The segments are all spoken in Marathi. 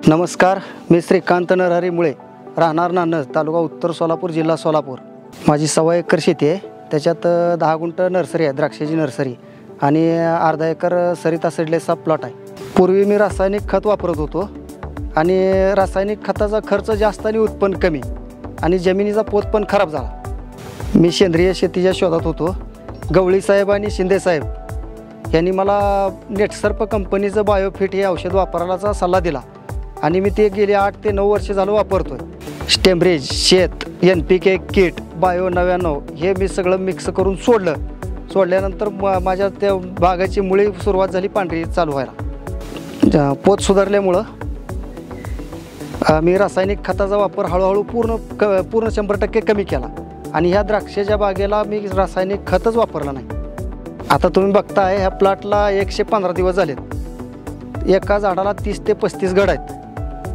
नमस्कार, मी श्रीकांत नरहरी मुळे, राहणार नानस, तालुका उत्तर सोलापूर, जिल्हा सोलापूर। माझी 1.25 एकर शेती आहे। त्याच्यात 10 गुंठ नर्सरी आहे, द्राक्षाची नर्सरी, आणि अर्धा एकर सरिता सीडलेसचा प्लॉट आहे। पूर्वी मी रासायनिक खत वापरत होतो आणि रासायनिक खताचा खर्च जास्त आणि उत्पन्न कमी, आणि जमिनीचा पोत पण खराब झाला। मी सेंद्रिय शेतीच्या शोधात होतो। गवळी साहेब आणि शिंदे साहेब यांनी मला नेटसर्प कंपनीचं बायोफिट हे औषध वापरायचा सल्ला दिला, आणि मी ते गेले 8 ते 9 वर्ष झालं वापरतोय। स्टेमरेज, शेत, NPK किट, बायो 99 हे मी सगळं मिक्स करून सोडल्यानंतर माझ्या त्या बागाची मुळी सुरुवात झाली पांढरी चालू व्हायला। पोत सुधारल्यामुळं मी रासायनिक खताचा वापर हळूहळू पूर्ण 100% कमी केला, आणि ह्या द्राक्षाच्या बागेला मी रासायनिक खतच वापरलं नाही। आता तुम्ही बघताय ह्या प्लॉटला 115 दिवस झालेत। एका झाडाला 30 ते 35 घड आहेत।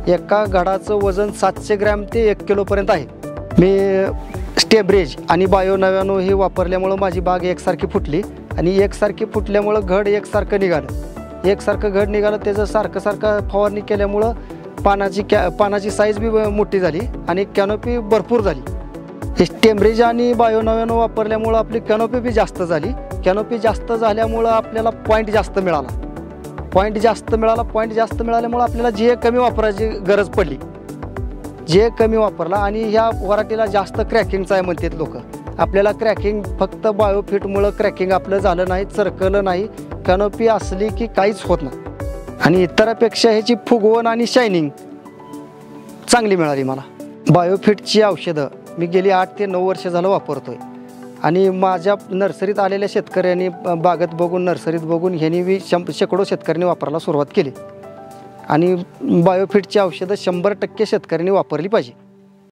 एका घडाचं वजन 700 ग्रॅम ते 1 किलोपर्यंत आहे। मी स्टेबरेज आणि बायो 99 हे वापरल्यामुळं माझी बाग एकसारखी फुटली, आणि एकसारखी फुटल्यामुळं घड एकसारखं निघालं। एकसारखं घड निघालं, त्याचं सारखं फवारणी केल्यामुळं पानाची साईज बी मोठी झाली आणि कॅनोपी भरपूर झाली। स्टेमरेज आणि बायो 99 वापरल्यामुळं आपली कॅनोपी बी जास्त झाली। कॅनोपी जास्त झाल्यामुळं आपल्याला पॉईंट जास्त मिळाला। पॉईंट जास्त मिळाल्यामुळं आपल्याला जे कमी वापरायची गरज पडली, जे कमी वापरला, आणि ह्या वराठीला जास्त क्रॅकिंगचं आहे म्हणतात लोक। आपल्याला क्रॅकिंग फक्त बायोफिटमुळं क्रॅकिंग आपलं झालं नाही, चरकलं नाही, कॅनोपी असली की काहीच होत नाही, आणि इतरांपेक्षा ह्याची फुगवण आणि शायनिंग चांगली मिळाली मला। बायोफिटची औषधं मी गेली 8 ते 9 वर्ष झालं वापरतोय, आणि माझ्या नर्सरीत आलेल्या शेतकऱ्यांनी बागेत बघून, नर्सरीत बघून ह्यांनी शेकडो शेतकऱ्यांनी वापरायला सुरुवात केली, आणि बायोफिटची औषधं 100% शेतकऱ्यांनी वापरली पाहिजे।